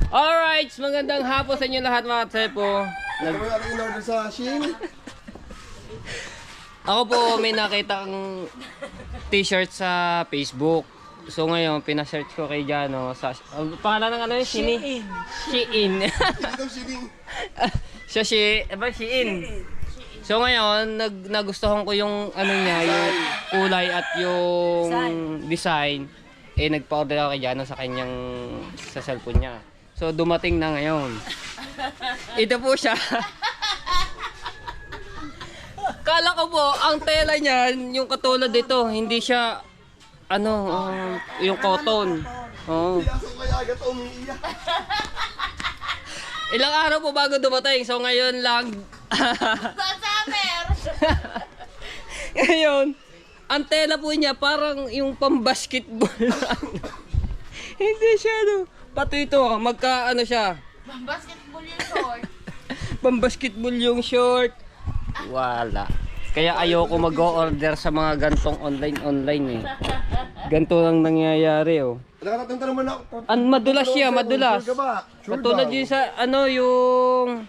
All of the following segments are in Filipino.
Alright, magandang hapon sa inyo lahat mga tsepo. In-order sa Shein. Ako po may nakita kang t-shirt sa Facebook. So ngayon, pina-search ko kay Jano sa pangalan ng ano yun? Shein. Shein. Siya Shein. So ngayon, nagustuhan ko yung ano niya, yung kulay at yung design. Nagpa-order ako kay Jano sa kanyang sa cellphone niya. So dumating na ngayon. Ito po siya. Kala ko po, ang tela niyan, yung katulad dito, hindi siya ano, yung cotton. Oh. Ilang araw po bago dumating. So ngayon lang. Summer! Ngayon, ang tela po niya parang yung pang-basketball. Hindi siya no. Pati ito, magka ano siya. Basketball yung short. Pang-basketball yung short. Wala. Kaya ayoko mag-order sa mga gantong online eh. Ganto lang nangyayari oh. Madulas siya, madulas. Katulad yun sa ano yung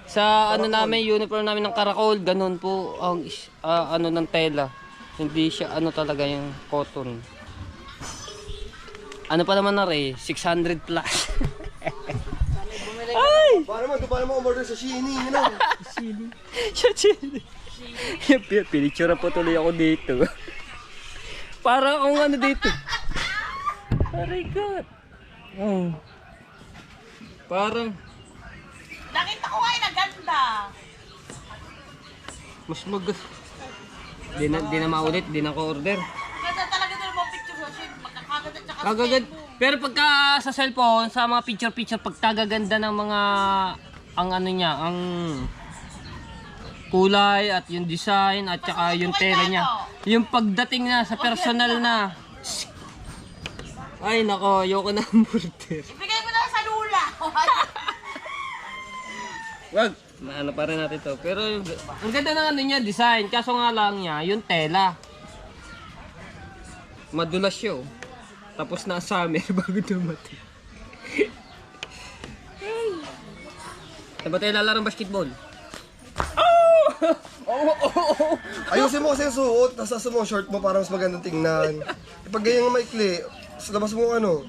sa ano namin, uniform namin ng Karakol, ganun po ang ano ng tela. Hindi siya ano talaga yung cotton. Ano pa naman na rin, 600 plus. Ay! Paano mo umorder sa Shein? Ano? Shein. Pinicture po tuloy ako dito. Para akong ano dito. Aray God. Oh. Parang Nakita ko nga na ganda. mas di na maulit, di na ko order. Ganda talaga doon mga picture sa shit. Magkakaganda tsaka Kagagad. Pero pagka sa cellphone, sa mga picture pagkagaganda ng mga ang ano niya, ang kulay at yung design at saka yung tela niya. Yung pagdating na sa personal na. Ay nako, ayoko na order. ibigay mo na sa lula. Wag, maano pa rin natin to. Pero ang ganda ng ano niya, design. Kaso nga lang niya, yung tela. Madulas siya oh. Tapos na summer bago dumating. Diba tayo lalarang basketball? Ayusin mo kasi yung suot, tapos mo short mo para mas magandang tingnan. Pag ganyan nga maikli, sa labas mo ano.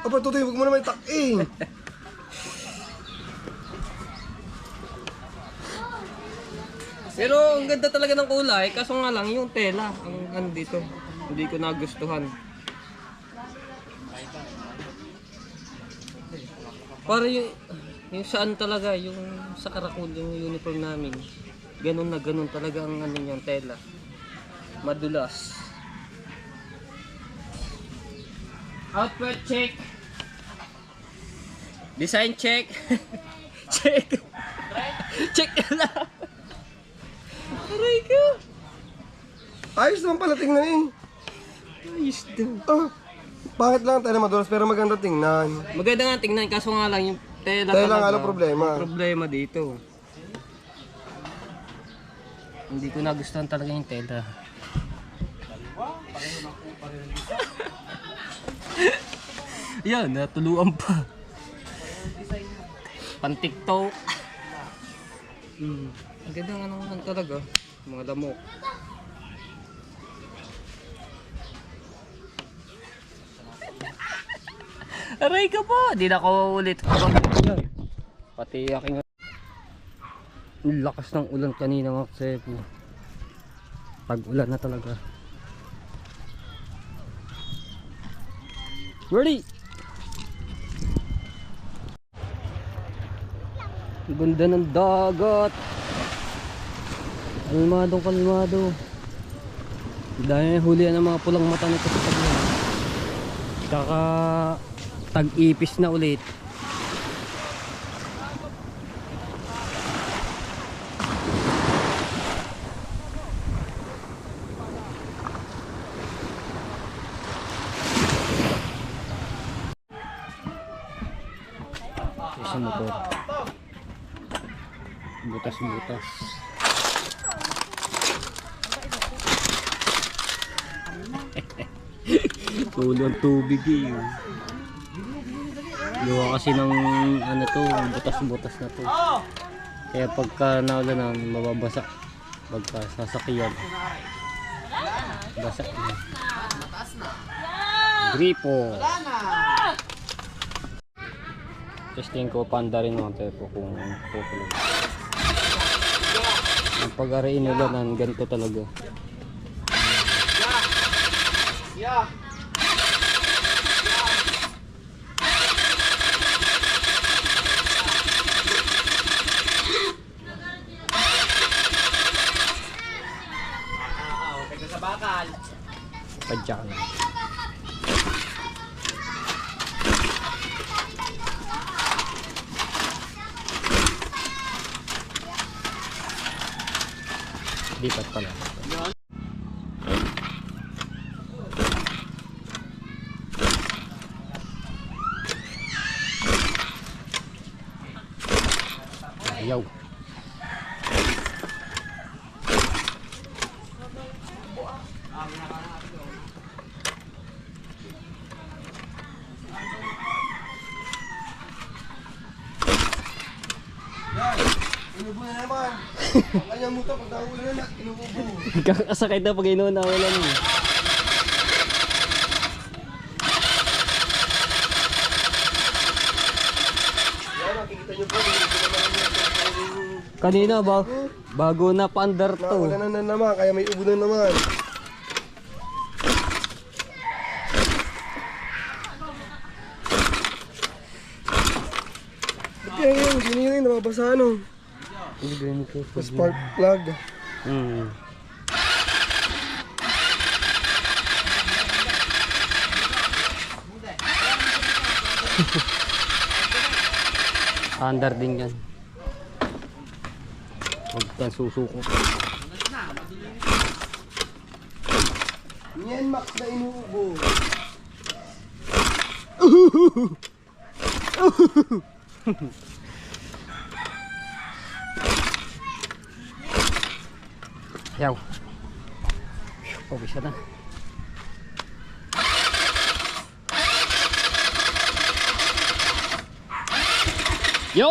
Aba, tutoy, huwag mo naman itak-in. Pero ang ganda talaga ng kulay, kaso nga lang yung tela, ang ano dito, hindi ko nagustuhan. Para yung saan talaga, yung sa Karakol, yung uniform namin, ganun na ganun talaga ang ano yung tela. Madulas. Outfit check. Design check. Check. Check lang. Aray ka! Ayos naman pala tingnan eh. Ayos daw. Pangit lang tayo na madulas pero maganda tingnan. Maganda nga tingnan, kaso nga lang yung tela Tayo lang talaga. ano problema. Problema dito. Hindi ko nagustuhan talaga yung tela. Yan, natuluan pa. Pan-TikTok. Ang ganda nga naman talaga. Mga lamok. Aray ka po! Di na ko ulit. Pati aking ang lakas ng ulan kanina nga kasi pag-ulan na talaga. Ready! Ang ganda ng dagat. Kalmado. Dahil hulihan ng mga pulang mata nito sa taglan. Tsaka tag-ipis na ulit. Isa motor. Butas-butas. Kulang tubig eh. Gawa kasi ng ano to, butas-butas na to. Kaya pagka naulan na, mababasa. Pagka sasakyan. Basa na. Gripo. Testing ko panda rin mga tepo kung tutuloy. Ang pag-arain ulanan, ganito talaga. Padyak na. Lipat pala. Ayaw. Inubo na naman. Ang kanyang muta pag naulan na, inubo. Kakasakay na pag inuuna wala mo. Yan, nakikita niyo po, inubo naman yung Kanina ba? Bago na paandar to. naulan na naman, kaya may ubo na naman. Ba't kaya yun? Sino yun? Nababasa ano? Spark plug. Hmm. Andar din yan. Huwag kang susuko. Yan, Max na inuubo. Yaw. Pabisa na. Yo!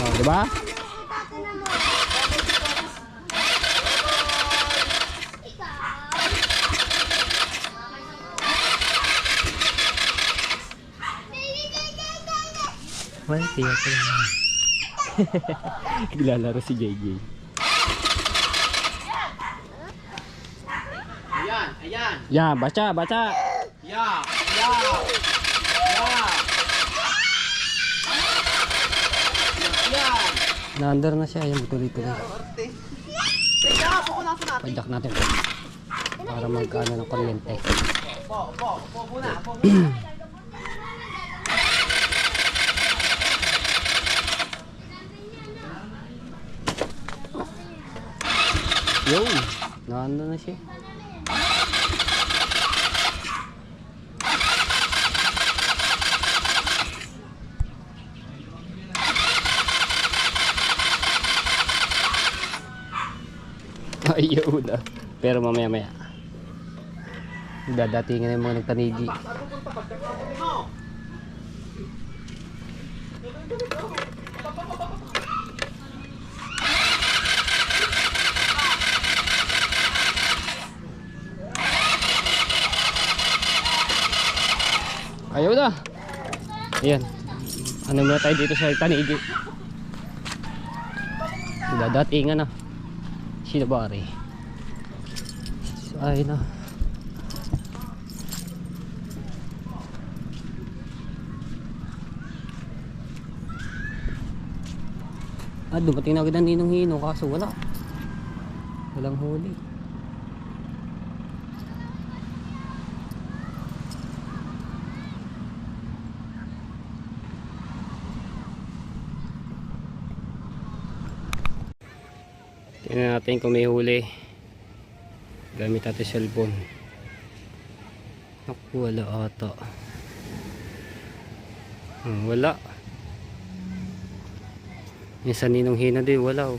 Oh, diba? Well, tiyak ko lang. Naglalaro si JJ. Ayan, ayan. Ya, baca, baca. Ya, ya. Ya. Yan. Na-under na siya. Ayan, tuloy-tuloy. Teka, buko lang sa natin. Pajak natin. Para magkano ng kuryente. Po muna, po muna. Yo! Na-under na siya. Ayaw na. Pero mamaya-maya. Dadatingin na yung mga nagtanigi. Ayaw na. Ayan. Ano muna tayo dito sa tanigi. Dadatingan na. Sino ba rin? Ay na. Dumating na agad ang Ninong Hino kaso wala. Walang huli. Tingnan natin kung may huli. Gamit natin cellphone. Naku, wala ata. Wala. Yung sa Ninong Hino din, wala oh.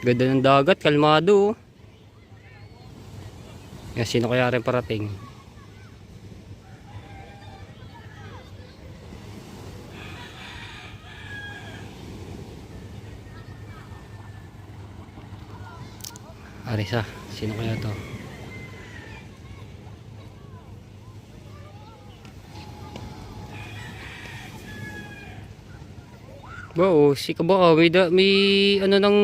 Ganda ng dagat, kalmado. Yan, sino kaya rin parating? Arisa, sino kaya to? Wow, si Kabaka, may ano ng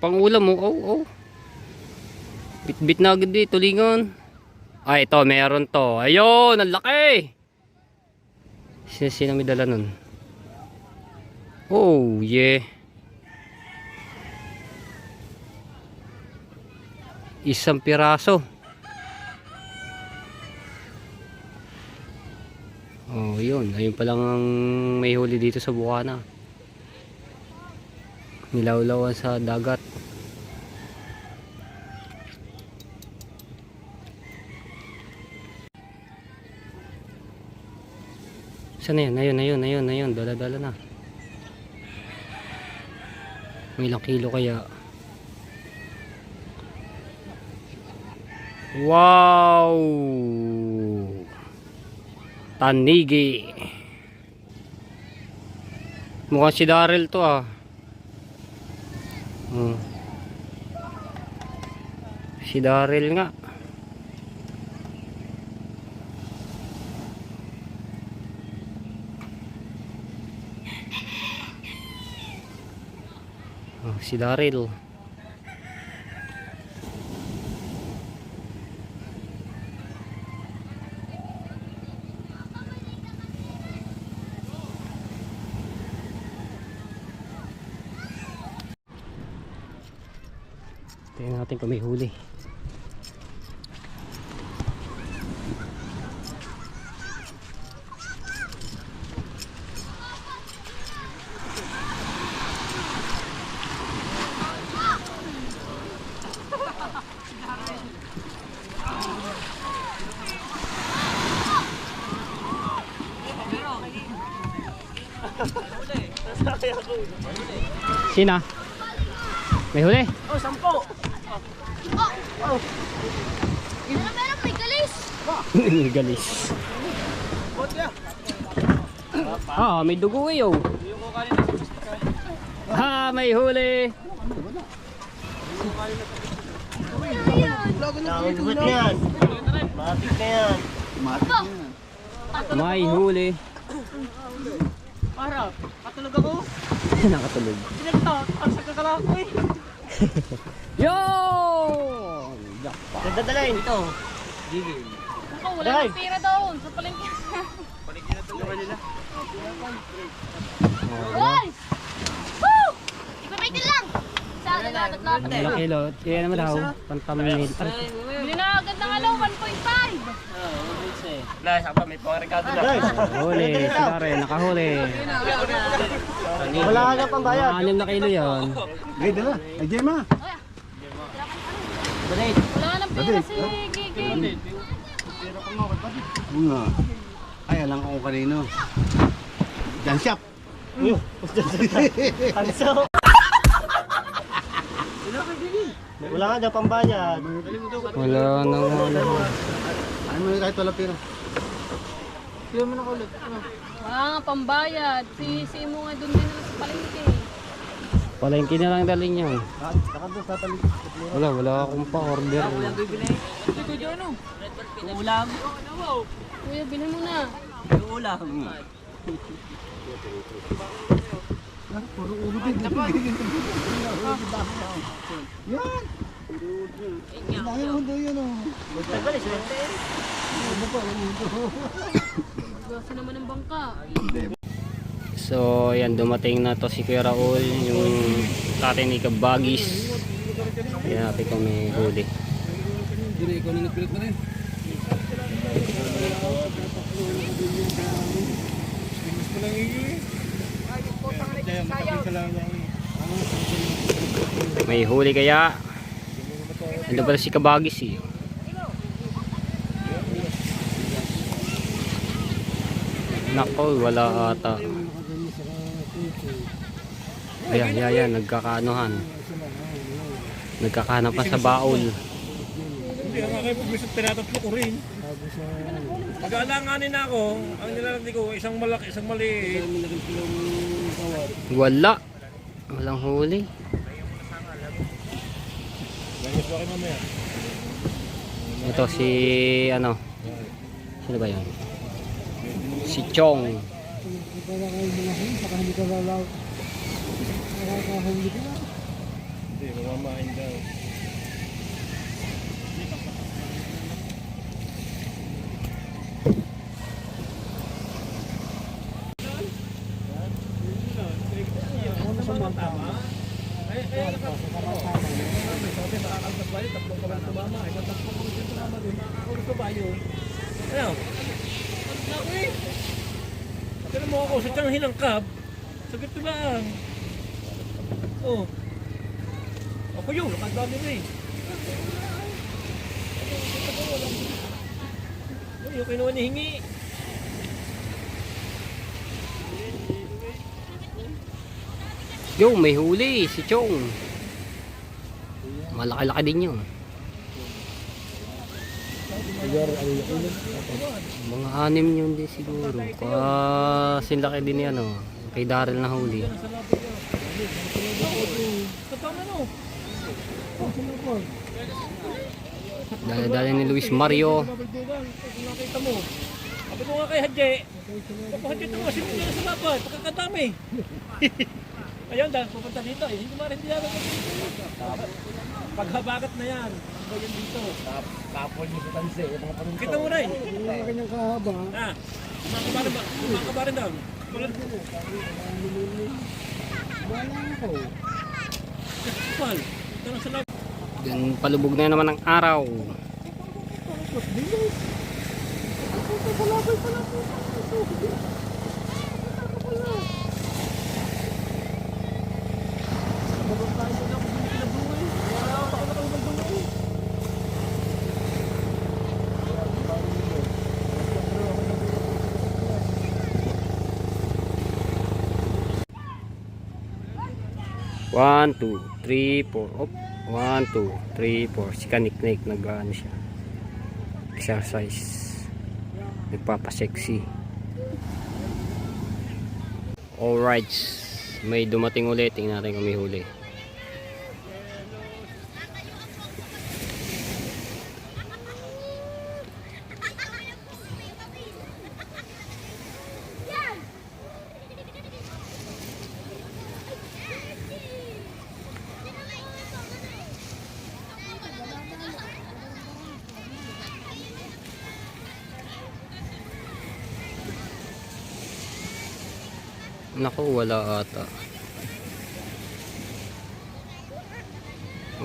pangulam mo. Oh. Bit-bit na agad dito, tulingan. Ay, ito, meron to. Ayun, ang laki! Sino may dala nun? Oh, yeah. Isang piraso. Oh, yun. Ayun pa lang ang may huli dito sa Bukana. Nilawlawan sa dagat. Saan na yun? Ayun. Dala-dala na. May ilang kilo kaya. Wow! Tanigi. Mukhang si Daryl to ah. Si Daryl nga. Si Daryl. Tingnan natin kung may huli. Sina? May huli? Oh, 10. Meron, may galis. Galis. May dugo eh oh. May huli. May huli. Para, katulog ako. Nakatulog. Sinagta, ang sagkakala ko eh. Yo! Dadalayin ito. Ako, wala nang pira doon sa palengke. Hoy! Woo! Ipapaitin lang! Sa lahat. Ang laki lo. Kaya naman daw. Pantamil. Bili na agad ng 1.5. Huli. Sila rin. Nakahuli. Wala ka pang bayad. 6 na kilo yan. Ay, dala. Ay, Gemma. Wala nang pira si Gigi. Oo nga. Ay, alam ko kung kanino. Jan shop. Hanso. Wala ka dyan pang bayad. Wala nang ano. Ay mo kahit wala pera. Wala nga pambayad. Si Imo nga doon din sa palengke. Palengke na lang dalhin niya. Wala akong pa-order. Ulam. Kuya, bilhin mo na. Ulam. Yan. Ayaw mo yan oh. Gasa naman ng bangka. So, ayan, dumating na to si Kuya Raul, yung tatay ni Kabagis. Ayan natin kung may huli. May huli kaya? Ano pala si Kabagis eh? Nako, wala ata. Ayan, nagkakaanuhan. Nagkakahanap pa sa baul. Hindi, ang aking pumisot tinatatlo ko rin. Pag-aalanganin ako, ang nilalagay ko, isang malaki, isang maliit. Wala. Walang huli. Ganyos ba kayo mamaya? Ito si ano? Sino ba 'yan? Si Chong. Hindi, mamamain daw. Ano? Tignan mo ako sa tiyang hinangkab. Sagot ko lang. Oh. Ako yun, nakagdami mo eh. Yung kinuha ni Hingi. Yo, may huli si Chong. Malaki-laki din yun. Mga 6 yun din siguro. Kasinlaki din yan oh. Kay Daryl na huli. Dali ni Luis Mario. Nakita mo. Sabi ko nga kay Hadje. Hadje ito kasi hindi na sa lapat. Pagkakadami. Ayun dahil pupunta dito eh. Hindi mo rin diyan. Paghabagat na yan. Ang bayan dito. Kapol niyo sa tanse. Kita mo rin. Ang kanyang kahaba. Ah. Kumakabarin daw. Wala ako. Kapal. Ito lang sa lapat. Yan, palubog na naman ang araw. One, two, three, four. Op. 1, 2, 3, 4. Si Kanik-Nik nag-ano siya. Exercise. Nagpapasexy. Alright. May dumating ulit. Tingnan natin kung may huli. Naku, wala ata.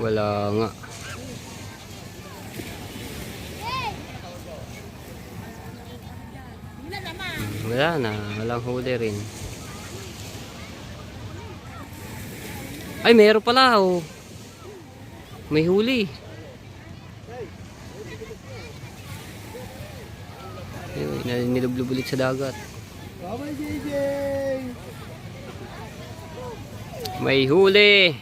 Wala nga. Wala na, walang huli rin. Ay, meron pala oh. May huli. Ayun, nilublob ulit sa dagat. Bye, JJ! May huli.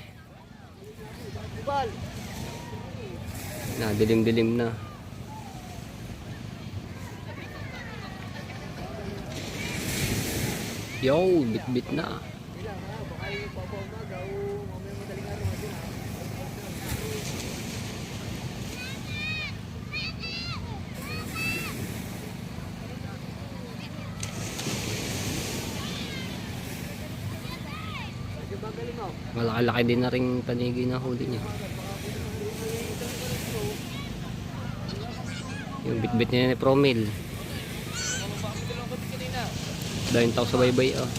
Na, dilim-dilim na. Yo, bit-bit na. Malaki-laki din na rin panigi na huli niya. Yung bit-bit niya ni Promil. Dahil tao sa baybay oh.